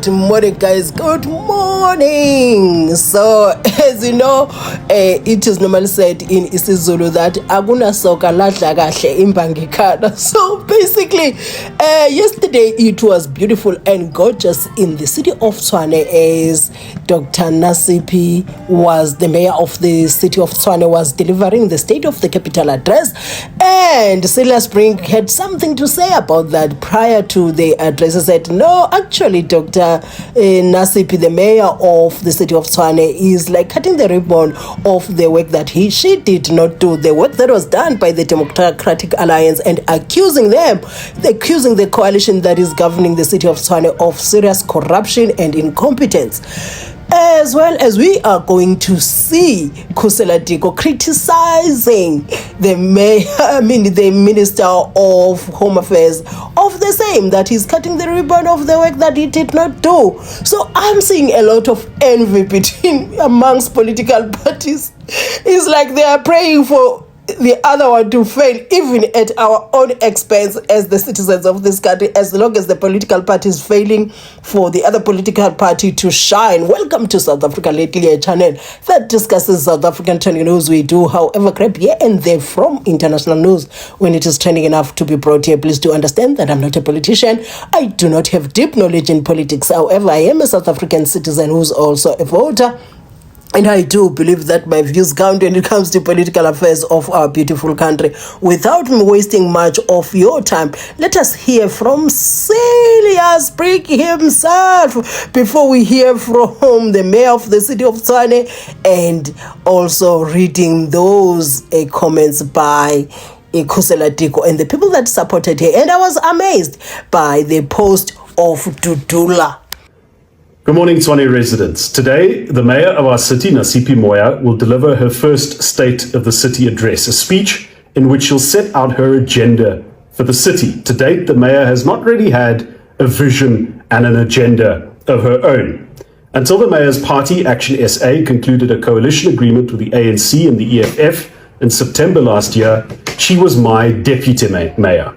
Good morning, guys. Good morning. So, as you know, it is normally said in isiZulu that aguna soka ladla kahle imbangikana. So basically, yesterday it was beautiful and gorgeous in the city of Tshwane as Dr. Nasiphi was the mayor of the city of Tshwane, was delivering the State of the Capital address, and Cilliers Brink had something to say about that prior to the address. He said, no, actually, Dr. Nasiphi, the mayor of the city of Tshwane, is like cutting the ribbon of the work that she did not do, the work that was done by the Democratic Alliance, and accusing the coalition that is governing the city of Tshwane of serious corruption and incompetence. As well as we are going to see Khusela Diko criticizing the Minister of Home Affairs of the same, that he's cutting the ribbon of the work that he did not do. So I'm seeing a lot of envy amongst political parties. It's like they are praying for the other one to fail, even at our own expense as the citizens of this country, as long as the political party is failing for the other political party to shine. Welcome to South Africa Lately, a channel that discusses South African trending news. We do, however, grab here and there from international news when it is trending enough to be brought here. Please do understand that I'm not a politician. I do not have deep knowledge in politics. However, I am a South African citizen who's also a voter. And I do believe that my views count when it comes to political affairs of our beautiful country. Without me wasting much of your time, let us hear from Cilliers Brink himself before we hear from the mayor of the city of Tshwane, and also reading those comments by Khusela Diko and the people that supported her. And I was amazed by the post of Dudula. Good morning, Tshwane residents. Today, the mayor of our city, Nasiphi will deliver her first State of the City address, a speech in which she'll set out her agenda for the city. To date, the mayor has not really had a vision and an agenda of her own. Until the mayor's party, ACTIOSA, concluded a coalition agreement with the ANC and the EFF in September last year, she was my deputy mayor.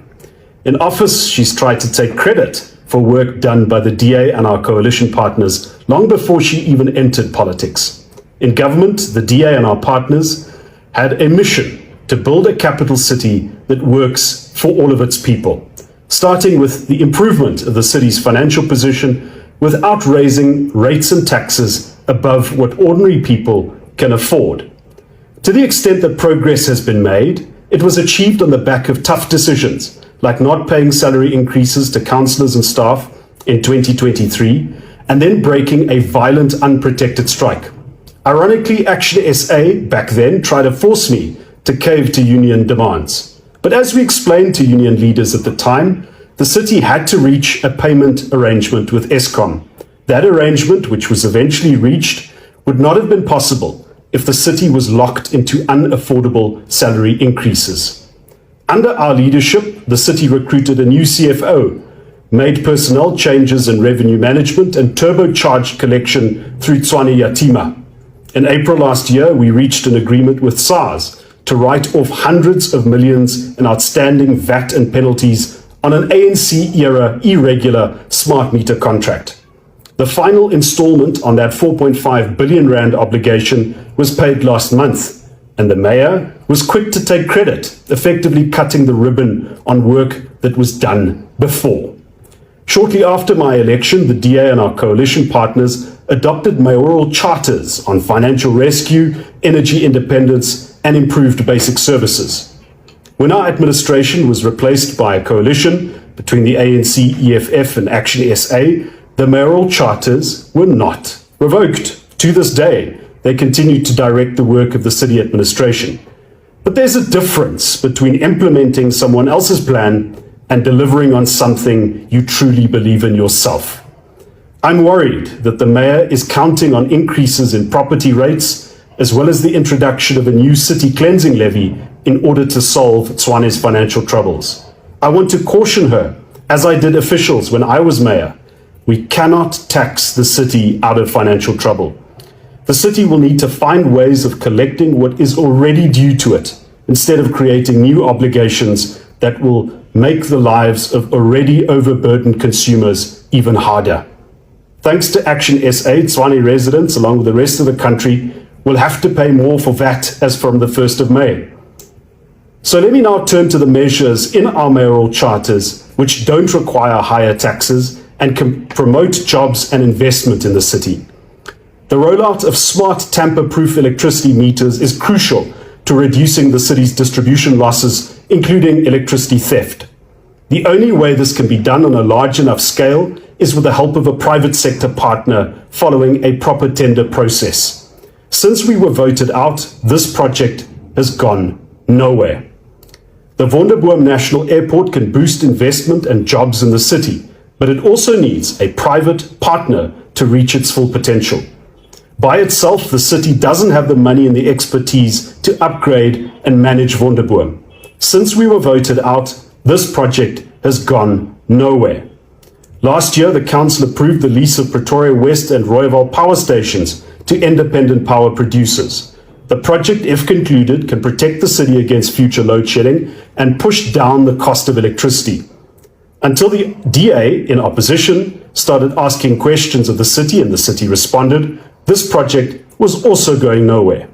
In office, she's tried to take credit for work done by the DA and our coalition partners long before she even entered politics. In government, the DA and our partners had a mission to build a capital city that works for all of its people, starting with the improvement of the city's financial position without raising rates and taxes above what ordinary people can afford. To the extent that progress has been made, it was achieved on the back of tough decisions, like not paying salary increases to councillors and staff in 2023, and then breaking a violent, unprotected strike. Ironically, ACTIOSA back then tried to force me to cave to union demands. But as we explained to union leaders at the time, the city had to reach a payment arrangement with Eskom. That arrangement, which was eventually reached, would not have been possible if the city was locked into unaffordable salary increases. Under our leadership, the city recruited a new CFO, made personnel changes in revenue management, and turbocharged collection through Tshwane Yatima. In April last year, we reached an agreement with SARS to write off hundreds of millions in outstanding VAT and penalties on an ANC-era irregular smart meter contract. The final installment on that 4.5 billion rand obligation was paid last month, and the mayor was quick to take credit, effectively cutting the ribbon on work that was done before. Shortly after my election, the DA and our coalition partners adopted mayoral charters on financial rescue, energy independence, and improved basic services. When our administration was replaced by a coalition between the ANC, EFF, and ACTIOSA, the mayoral charters were not revoked. To this day, they continue to direct the work of the city administration. But there's a difference between implementing someone else's plan and delivering on something you truly believe in yourself. I'm worried that the mayor is counting on increases in property rates, as well as the introduction of a new city cleansing levy in order to solve Tshwane's financial troubles. I want to caution her, as I did officials when I was mayor, we cannot tax the city out of financial trouble. The city will need to find ways of collecting what is already due to it, instead of creating new obligations that will make the lives of already overburdened consumers even harder. Thanks to Action SA, Tshwane residents, along with the rest of the country, will have to pay more for VAT as from the 1st of May. So let me now turn to the measures in our mayoral charters which don't require higher taxes and can promote jobs and investment in the city. The rollout of smart tamper-proof electricity meters is crucial to reducing the city's distribution losses, including electricity theft. The only way this can be done on a large enough scale is with the help of a private sector partner following a proper tender process. Since we were voted out, this project has gone nowhere. The Wonderboom National Airport can boost investment and jobs in the city, but it also needs a private partner to reach its full potential. By itself, the city doesn't have the money and the expertise to upgrade and manage Wonderboom. Since we were voted out, this project has gone nowhere. Last year, the council approved the lease of Pretoria West and Rooiwal power stations to independent power producers. The project, if concluded, can protect the city against future load shedding and push down the cost of electricity. Until the DA, in opposition, started asking questions of the city and the city responded, this project was also going nowhere.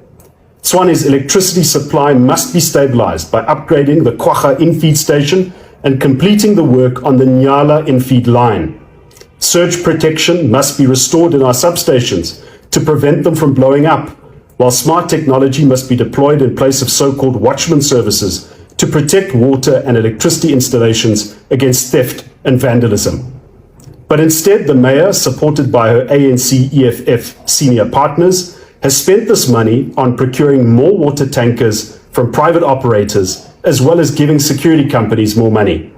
Tshwane's electricity supply must be stabilized by upgrading the Kwagga infeed station and completing the work on the Nyala infeed line. Surge protection must be restored in our substations to prevent them from blowing up, while smart technology must be deployed in place of so-called watchman services to protect water and electricity installations against theft and vandalism. But instead, the mayor, supported by her ANC-EFF senior partners, has spent this money on procuring more water tankers from private operators, as well as giving security companies more money.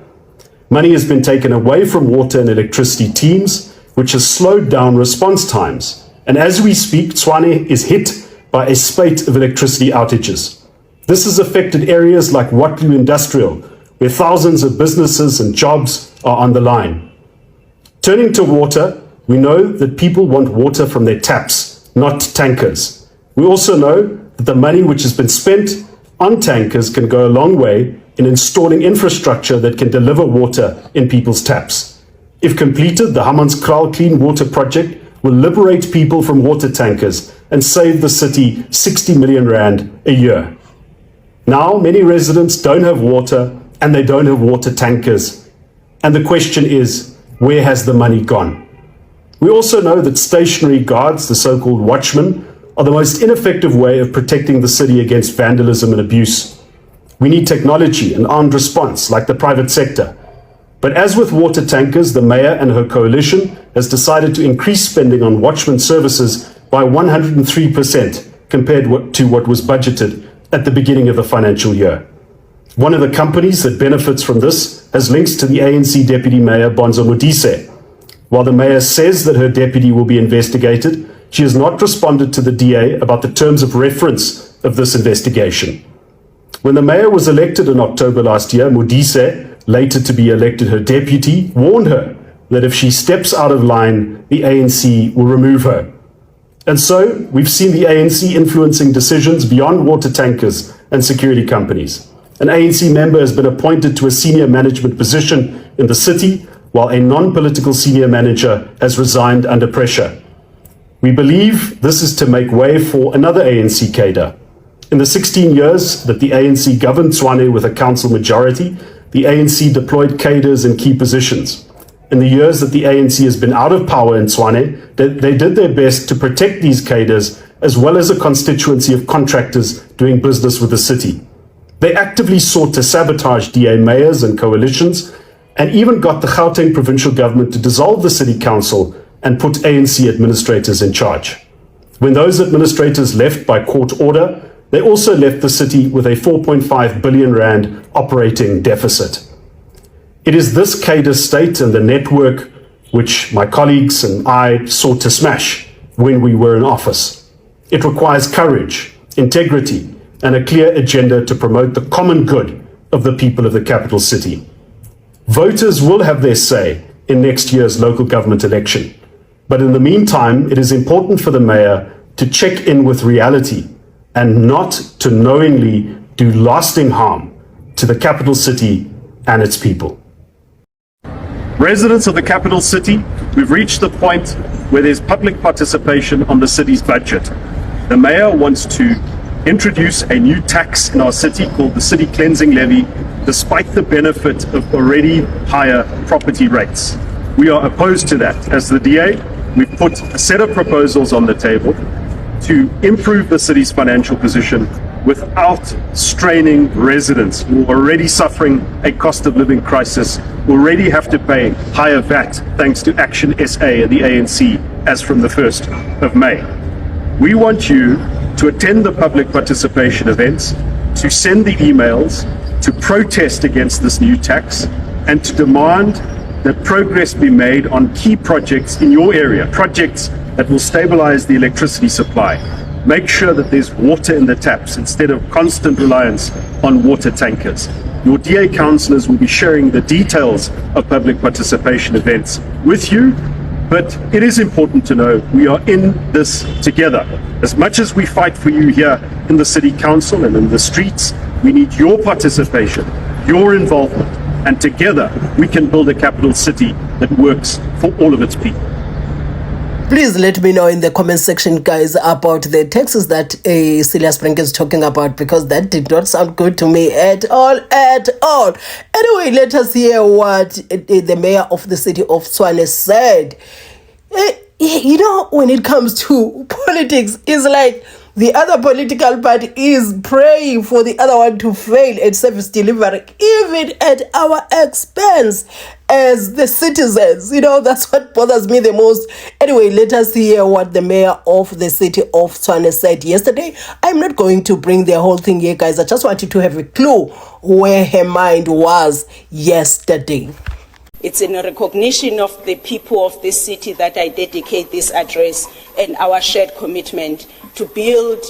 Money has been taken away from water and electricity teams, which has slowed down response times. And as we speak, Tshwane is hit by a spate of electricity outages. This has affected areas like Watloo Industrial, where thousands of businesses and jobs are on the line. Turning to water, we know that people want water from their taps, not tankers. We also know that the money which has been spent on tankers can go a long way in installing infrastructure that can deliver water in people's taps. If completed, the Hammanskraal Clean Water Project will liberate people from water tankers and save the city 60 million rand a year. Now, many residents don't have water and they don't have water tankers. And the question is, where has the money gone? We also know that stationary guards, the so-called watchmen, are the most ineffective way of protecting the city against vandalism and abuse. We need technology and armed response like the private sector. But as with water tankers, the mayor and her coalition has decided to increase spending on watchman services by 103% compared to what was budgeted at the beginning of the financial year. One of the companies that benefits from this has links to the ANC Deputy Mayor Bonzo Modise. While the mayor says that her deputy will be investigated, she has not responded to the DA about the terms of reference of this investigation. When the mayor was elected in October last year, Modise, later to be elected her deputy, warned her that if she steps out of line, the ANC will remove her. And so we've seen the ANC influencing decisions beyond water tankers and security companies. An ANC member has been appointed to a senior management position in the city, while a non-political senior manager has resigned under pressure. We believe this is to make way for another ANC cadre. In the 16 years that the ANC governed Tshwane with a council majority, the ANC deployed cadres in key positions. In the years that the ANC has been out of power in Tshwane, they did their best to protect these cadres, as well as a constituency of contractors doing business with the city. They actively sought to sabotage DA mayors and coalitions, and even got the Gauteng provincial government to dissolve the city council and put ANC administrators in charge. When those administrators left by court order, they also left the city with a 4.5 billion rand operating deficit. It is this cadre state and the network which my colleagues and I sought to smash when we were in office. It requires courage, integrity, and a clear agenda to promote the common good of the people of the capital city. Voters will have their say in next year's local government election. But in the meantime, it is important for the mayor to check in with reality and not to knowingly do lasting harm to the capital city and its people. Residents of the capital city, we've reached the point where there's public participation on the city's budget. The mayor wants to introduce a new tax in our city called the City Cleansing Levy, despite the benefit of already higher property rates. We are opposed to that. As the DA, we've put a set of proposals on the table to improve the city's financial position without straining residents who are already suffering a cost of living crisis, who already have to pay higher VAT thanks to Action SA and the ANC as from the 1st of May. We want you to attend the public participation events, to send the emails, to protest against this new tax, and to demand that progress be made on key projects in your area, projects that will stabilize the electricity supply. Make sure that there's water in the taps instead of constant reliance on water tankers. Your DA councillors will be sharing the details of public participation events with you, but it is important to know we are in this together. As much as we fight for you here in the City Council and in the streets, we need your participation, your involvement, and together we can build a capital city that works for all of its people. Please let me know in the comment section, guys, about the taxes that Cilliers Brink is talking about, because that did not sound good to me at all, at all. Anyway, let us hear what the mayor of the city of Tshwane said. You know, when it comes to politics, it's like the other political party is praying for the other one to fail at service delivery, even at our expense as the citizens. You know, that's what bothers me the most. Anyway, let us hear what the mayor of the city of Tshwane said yesterday. I'm not going to bring the whole thing here, guys. I just wanted to have a clue where her mind was yesterday. It's in recognition of the people of this city that I dedicate this address and our shared commitment to build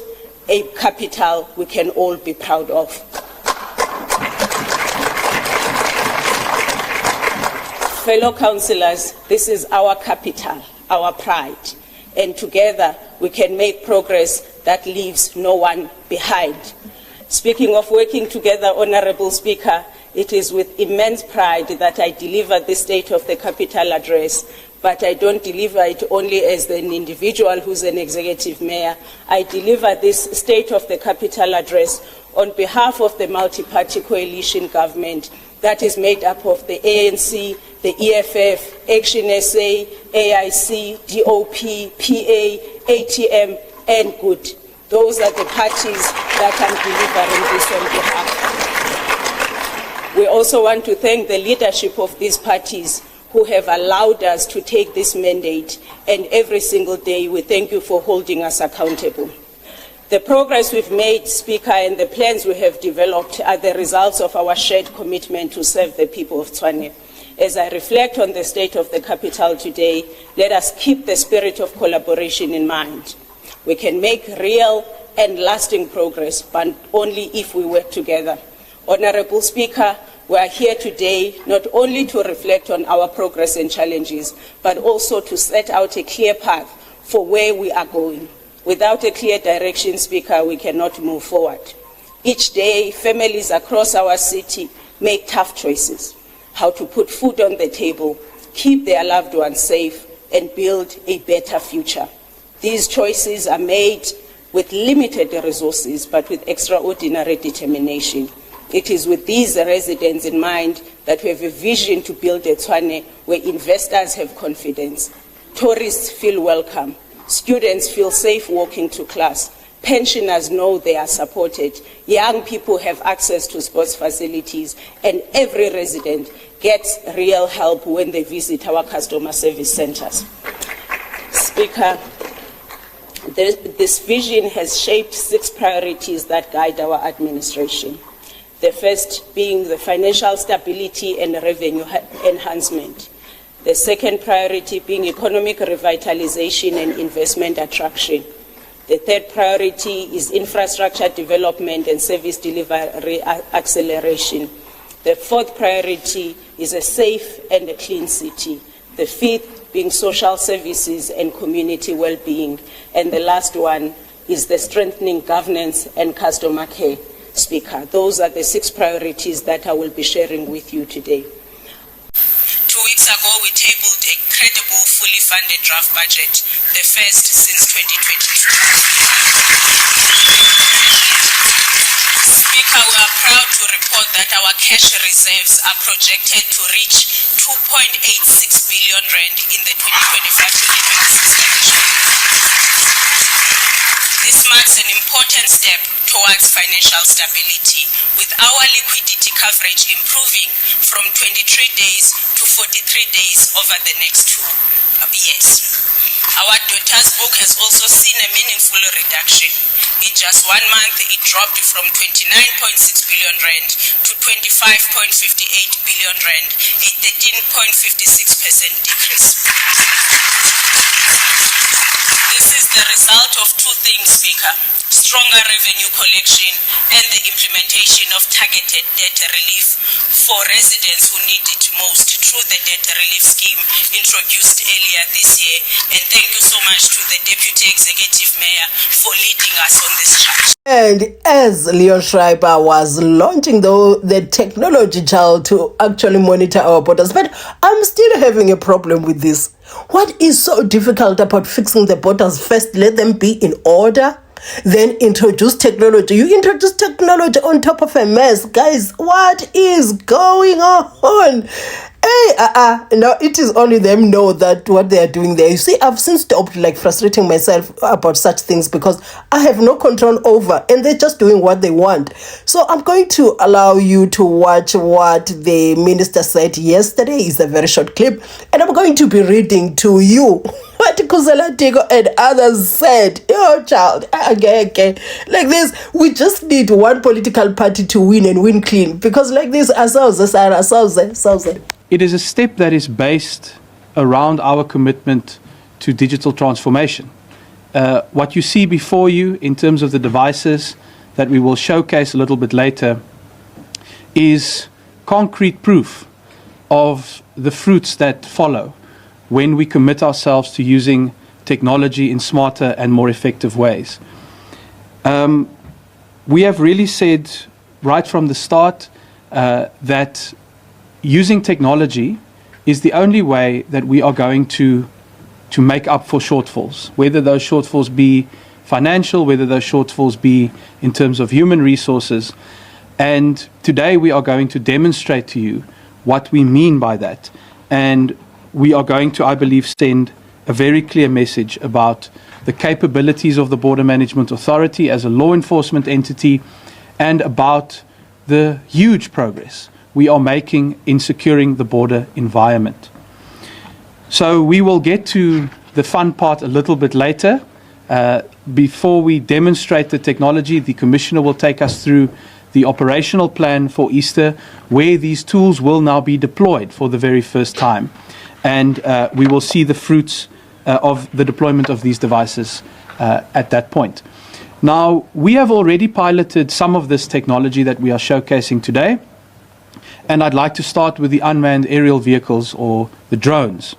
a capital we can all be proud of. Fellow councillors, this is our capital, our pride, and together we can make progress that leaves no one behind. Speaking of working together, Honourable Speaker, it is with immense pride that I deliver this State of the Capital address, but I don't deliver it only as an individual who's an executive mayor. I deliver this State of the Capital address on behalf of the multi-party coalition government that is made up of the ANC, the EFF, Action SA, AIC, DOP, PA, ATM, and GOOD. Those are the parties that I'm delivering this on behalf. We also want to thank the leadership of these parties who have allowed us to take this mandate, and every single day we thank you for holding us accountable. The progress we've made, Speaker, and the plans we have developed are the results of our shared commitment to serve the people of Tshwane. As I reflect on the state of the capital today, let us keep the spirit of collaboration in mind. We can make real and lasting progress, but only if we work together. Honourable Speaker, we are here today not only to reflect on our progress and challenges, but also to set out a clear path for where we are going. Without a clear direction, Speaker, we cannot move forward. Each day, families across our city make tough choices. How to put food on the table, keep their loved ones safe, and build a better future. These choices are made with limited resources, but with extraordinary determination. It is with these residents in mind that we have a vision to build a Tshwane where investors have confidence, tourists feel welcome, students feel safe walking to class, pensioners know they are supported, young people have access to sports facilities, and every resident gets real help when they visit our customer service centers. Speaker, this vision has shaped 6 priorities that guide our administration. The first being the financial stability and revenue enhancement. The second priority being economic revitalization and investment attraction. The third priority is infrastructure development and service delivery acceleration. The fourth priority is a safe and a clean city. The fifth being social services and community well-being. And the last one is the strengthening governance and customer care. Speaker, those are the 6 priorities that I will be sharing with you today. 2 weeks ago, we tabled a credible, fully funded draft budget, the first since 2022. Speaker, we are proud to report that our cash reserves are projected to reach 2.86 billion rand in the 2025-2026 financial year. This marks an important step towards financial stability, with our liquidity coverage improving from 23 days to 43 days over the next 2 years. Our debtors book has also seen a meaningful reduction. In just 1 month, it dropped from 29.6 billion rand to 25.58 billion rand, a 13.56% decrease. This is the result of 2 things, Speaker: stronger revenue collection and the implementation of targeted debt relief for residents who need it most through the debt relief scheme introduced earlier this year. And thank you so much to the Deputy Executive Mayor for leading us on this charge. And as Leon Schreiber was launching the technology child to actually monitor our borders, but I'm still having a problem with this. What is so difficult about fixing the borders? First, let them be in order, then introduce technology. You introduce technology on top of a mess. Guys, what is going on? Hey, no, it is only them know that what they are doing there. You see, I've since stopped frustrating myself about such things because I have no control over, and they're just doing what they want. So I'm going to allow you to watch what the minister said yesterday. It's a very short clip, and I'm going to be reading to you what Khusela Diko and others said. Yo, child, okay. Like this, we just need one political party to win and win clean, because like this, ourselves. It is a step that is based around our commitment to digital transformation. What you see before you in terms of the devices that we will showcase a little bit later is concrete proof of the fruits that follow when we commit ourselves to using technology in smarter and more effective ways. We have really said right from the start that using technology is the only way that we are going to make up for shortfalls, whether those shortfalls be financial, whether those shortfalls be in terms of human resources. And today we are going to demonstrate to you what we mean by that. And we are going to, I believe, send a very clear message about the capabilities of the Border Management Authority as a law enforcement entity, and about the huge progress we are making in securing the border environment. So we will get to the fun part a little bit later. Before we demonstrate the technology, the Commissioner will take us through the operational plan for Easter, where these tools will now be deployed for the very first time. And we will see the fruits of the deployment of these devices at that point. Now, we have already piloted some of this technology that we are showcasing today. And I'd like to start with the unmanned aerial vehicles, or the drones.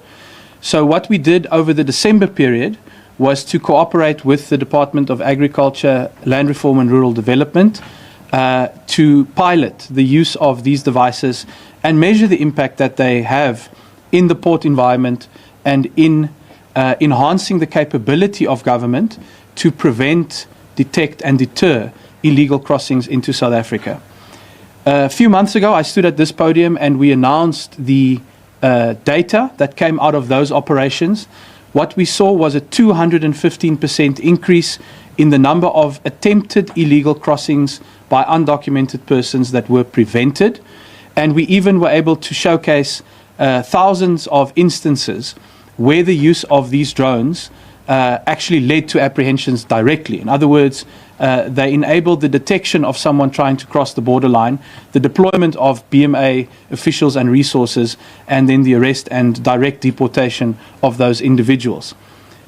So what we did over the December period was to cooperate with the Department of Agriculture, Land Reform and Rural Development to pilot the use of these devices and measure the impact that they have in the port environment and in enhancing the capability of government to prevent, detect and deter illegal crossings into South Africa. A few months ago, I stood at this podium and we announced the data that came out of those operations. What we saw was a 215% increase in the number of attempted illegal crossings by undocumented persons that were prevented. And we even were able to showcase thousands of instances where the use of these drones actually led to apprehensions directly. In other words, they enabled the detection of someone trying to cross the borderline, the deployment of BMA officials and resources, and then the arrest and direct deportation of those individuals.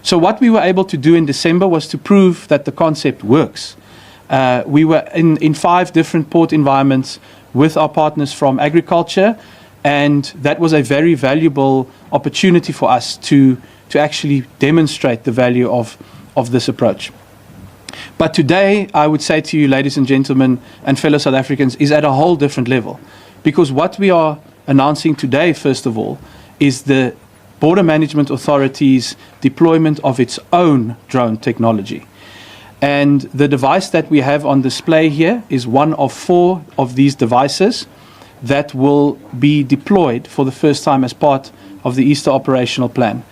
So what we were able to do in December was to prove that the concept works. We were in 5 different port environments with our partners from agriculture, and that was a very valuable opportunity for us to actually demonstrate the value of this approach. But today, I would say to you, ladies and gentlemen, and fellow South Africans, is at a whole different level. Because what we are announcing today, first of all, is the Border Management Authority's deployment of its own drone technology. And the device that we have on display here is one of 4 of these devices that will be deployed for the first time as part of the Easter operational plan.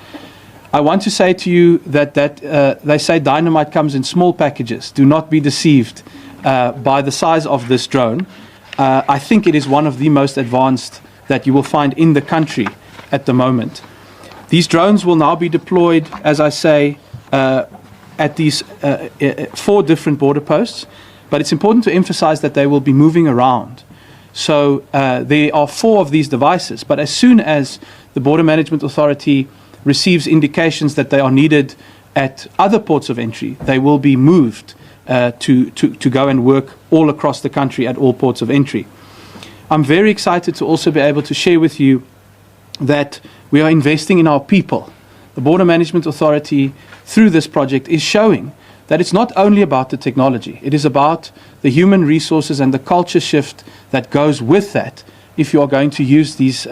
I want to say to you that they say dynamite comes in small packages. Do not be deceived by the size of this drone. I think it is one of the most advanced that you will find in the country at the moment. These drones will now be deployed, as I say, at these 4 different border posts, but it's important to emphasize that they will be moving around. So there are 4 of these devices, but as soon as the Border Management Authority receives indications that they are needed at other ports of entry, they will be moved to go and work all across the country at all ports of entry. I'm very excited to also be able to share with you that we are investing in our people. The Border Management Authority, through this project, is showing that it's not only about the technology, it is about the human resources and the culture shift that goes with that if you are going to use these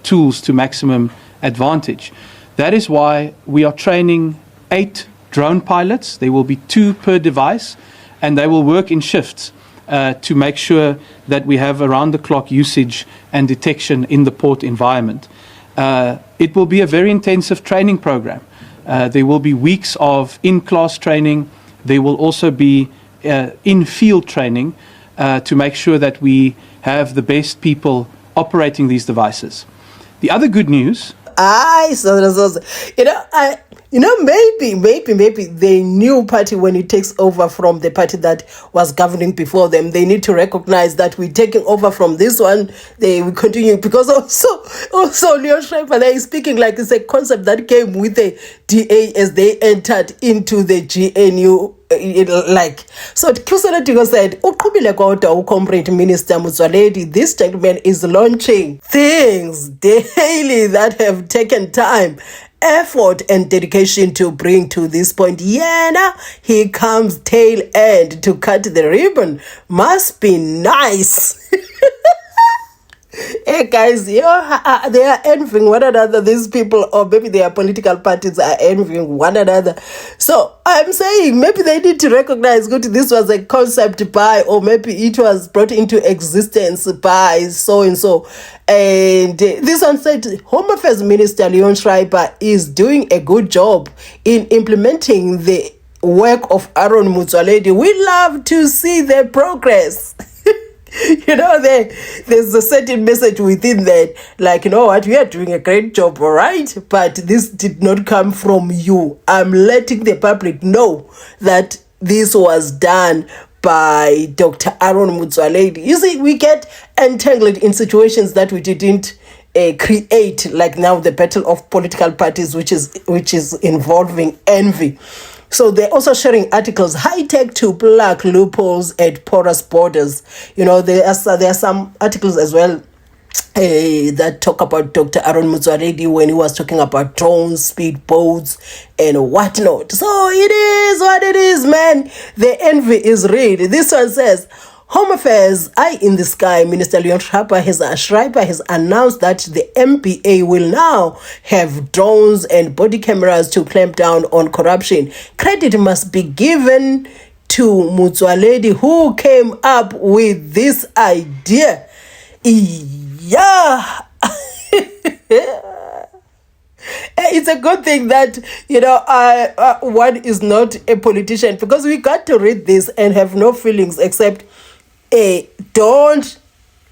tools to maximum advantage. That is why we are training 8 drone pilots. There will be 2 per device, and they will work in shifts to make sure that we have around-the-clock usage and detection in the port environment. It will be a very intensive training program. There will be weeks of in-class training. There will also be in-field training to make sure that we have the best people operating these devices. The other good news... maybe the new party, when it takes over from the party that was governing before them, they need to recognize that we're taking over from this one. They will continue, because also Leon Schreiber, they is speaking like it's a concept that came with the DA as they entered into the GNU. So Khusela Diko said, Comrade Minister Motsoaledi, this gentleman is launching things daily that have taken time, effort and dedication to bring to this point. He comes tail end to cut the ribbon. Must be nice. Hey guys, they are envying one another, these people, or maybe their political parties are envying one another. So I'm saying maybe they need to recognize this was a concept by, or maybe it was brought into existence by so and so. And this one said Home Affairs Minister Leon Schreiber is doing a good job in implementing the work of Aaron Motsoaledi. We love to see the progress. There's a certain message within that, like, you know what, we are doing a great job, all right, but this did not come from you. I'm letting the public know that this was done by Dr. Aaron Motsoaledi. You see, we get entangled in situations that we didn't create, like now the battle of political parties, which is involving envy. So they're also sharing articles, high-tech to plug loopholes at porous borders. There are some articles as well that talk about Dr. Aaron Motsoaledi when he was talking about drones, speedboats, and whatnot. So it is what it is, man. The envy is real. This one says, Home Affairs, Eye in the Sky, Minister Leon Schreiber has announced that the MPA will now have drones and body cameras to clamp down on corruption. Credit must be given to Motsoaledi, who came up with this idea. Yeah. It's a good thing that, one is not a politician, because we got to read this and have no feelings except, don't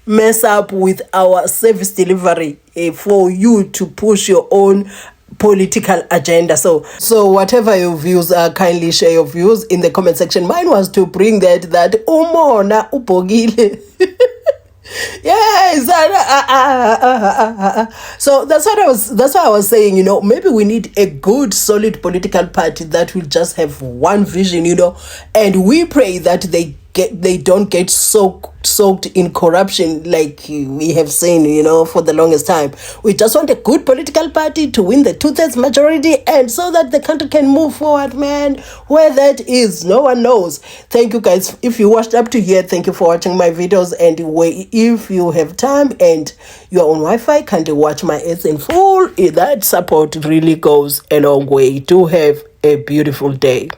mess up with our service delivery for you to push your own political agenda. So whatever your views are, kindly share your views in the comment section. Mine was to bring that umona upogile. Yes. So that's why I was saying, maybe we need a good, solid political party that will just have one vision, and we pray that they don't get soaked in corruption like we have seen, for the longest time. We just want a good political party to win the 2/3 majority, and so that the country can move forward, man. Where that is, no one knows. Thank you guys. If you watched up to here, thank you for watching my videos. And if you have time and you're on Wi-Fi, kindly watch my ads in full. That support really goes a long way. Do have a beautiful day.